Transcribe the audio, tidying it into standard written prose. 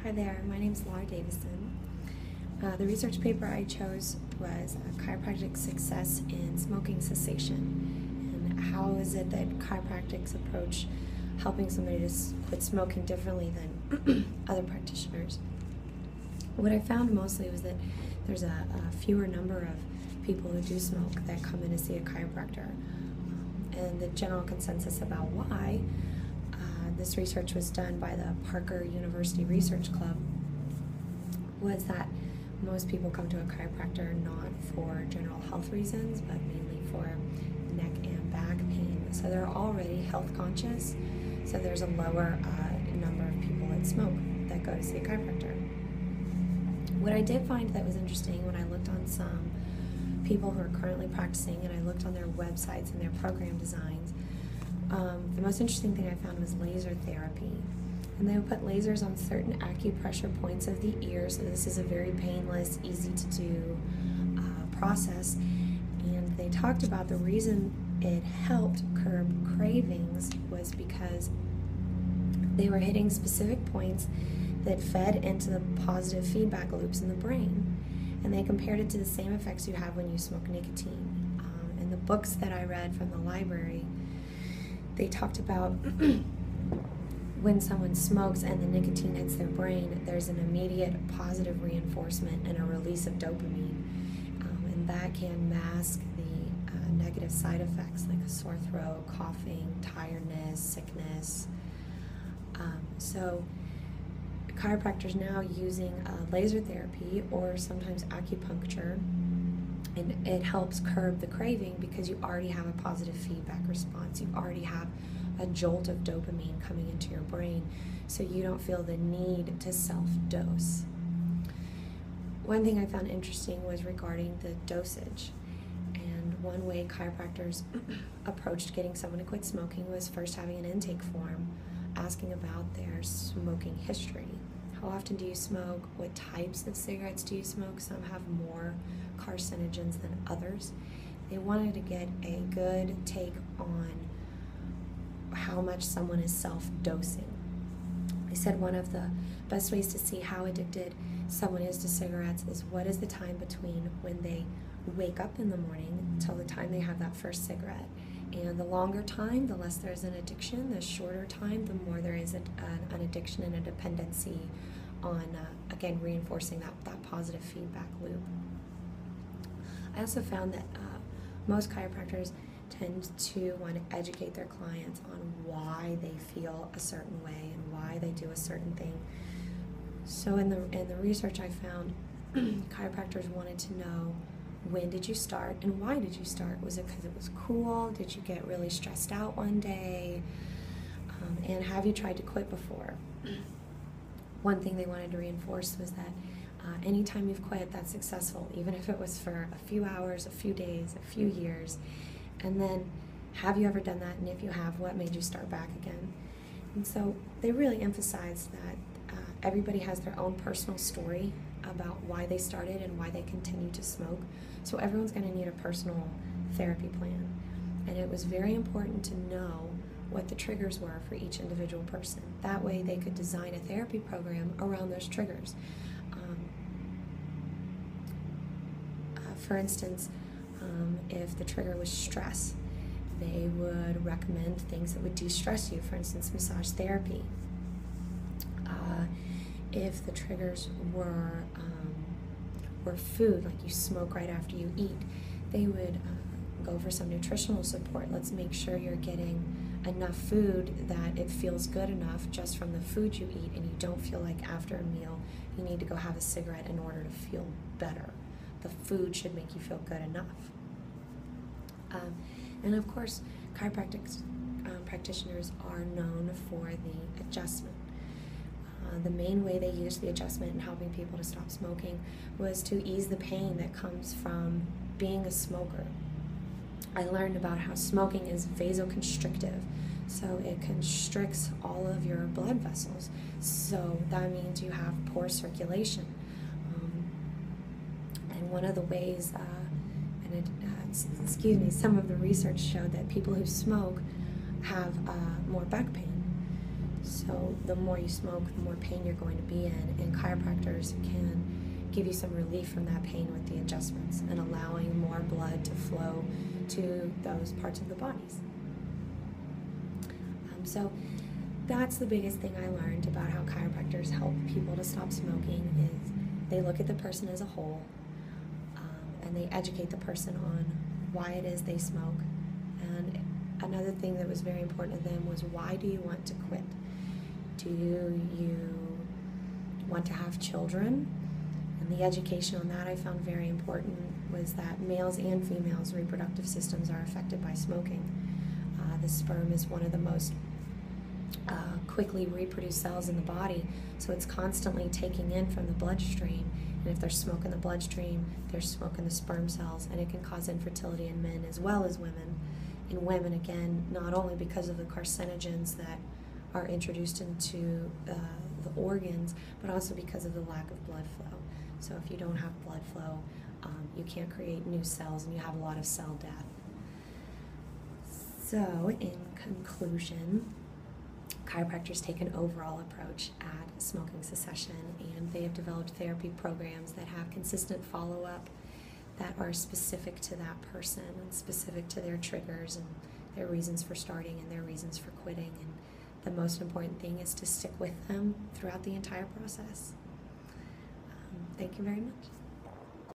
Hi there, my name is Laura Davison. The research paper I chose was Chiropractic Success in Smoking Cessation, and how is it that chiropractics approach helping somebody to quit smoking differently than other practitioners. What I found mostly was that there's a fewer number of people who do smoke that come in to see a chiropractor, and the general consensus about why. This research was done by the Parker University Research Club, was that most people come to a chiropractor not for general health reasons, but mainly for neck and back pain. So they're already health conscious, so there's a lower number of people that smoke that go to see a chiropractor. What I did find that was interesting when I looked on some people who are currently practicing, and I looked on their websites and their program designs, the most interesting thing I found was laser therapy. And they would put lasers on certain acupressure points of the ear, so this is a very painless, easy to do process. And they talked about the reason it helped curb cravings was because they were hitting specific points that fed into the positive feedback loops in the brain. And they compared it to the same effects you have when you smoke nicotine. In the books that I read from the library, they talked about when someone smokes and the nicotine hits their brain, there's an immediate positive reinforcement and a release of dopamine. And that can mask the negative side effects like a sore throat, coughing, tiredness, sickness. So chiropractors now using laser therapy or sometimes acupuncture, and it helps curb the craving because you already have a positive feedback response. You already have a jolt of dopamine coming into your brain, so you don't feel the need to self-dose. One thing I found interesting was regarding the dosage. And one way chiropractors approached getting someone to quit smoking was first having an intake form, asking about their smoking history. How often do you smoke? What types of cigarettes do you smoke? Some have more carcinogens than others. They wanted to get a good take on how much someone is self-dosing. They said one of the best ways to see how addicted someone is to cigarettes is what is the time between when they wake up in the morning until the time they have that first cigarette. And the longer time, the less there's an addiction. The shorter time, the more there is an addiction and a dependency on, again, reinforcing that positive feedback loop. I also found that most chiropractors tend to want to educate their clients on why they feel a certain way and why they do a certain thing. So in the research I found, chiropractors wanted to know, when did you start and why did you start? Was it because it was cool? Did you get really stressed out one day? And have you tried to quit before? One thing they wanted to reinforce was that anytime you've quit, that's successful, even if it was for a few hours, a few days, a few years. And then, have you ever done that? And if you have, what made you start back again? And so they really emphasized that everybody has their own personal story about why they started and why they continue to smoke. So everyone's going to need a personal therapy plan. And it was very important to know what the triggers were for each individual person. That way they could design a therapy program around those triggers. For instance, if the trigger was stress, they would recommend things that would de-stress you, for instance, massage therapy. If the triggers were food, like you smoke right after you eat, they would go for some nutritional support. Let's make sure you're getting enough food that it feels good enough just from the food you eat, and you don't feel like after a meal you need to go have a cigarette in order to feel better. The food should make you feel good enough. And of course, chiropractic practitioners are known for the adjustment. The main way they used the adjustment in helping people to stop smoking was to ease the pain that comes from being a smoker. I learned about how smoking is vasoconstrictive, so it constricts all of your blood vessels. So that means you have poor circulation. And one of the ways, some of the research showed that people who smoke have more back pain. So So the more you smoke, the more pain you're going to be in, and chiropractors can give you some relief from that pain with the adjustments and allowing more blood to flow to those parts of the bodies. So that's the biggest thing I learned about how chiropractors help people to stop smoking is they look at the person as a whole, and they educate the person on why it is they smoke. And another thing that was very important to them was, why do you want to quit? Do you want to have children? And the education on that I found very important was that males and females' reproductive systems are affected by smoking. The sperm is one of the most quickly reproduced cells in the body, so it's constantly taking in from the bloodstream, and if there's smoke in the bloodstream, there's smoke in the sperm cells, and it can cause infertility in men as well as women. In women, again, not only because of the carcinogens that are introduced into the organs, but also because of the lack of blood flow. So if you don't have blood flow, you can't create new cells, and you have a lot of cell death. So in conclusion, chiropractors take an overall approach at smoking cessation, and they have developed therapy programs that have consistent follow-up that are specific to that person and specific to their triggers and their reasons for starting and their reasons for quitting. And the most important thing is to stick with them throughout the entire process. Thank you very much.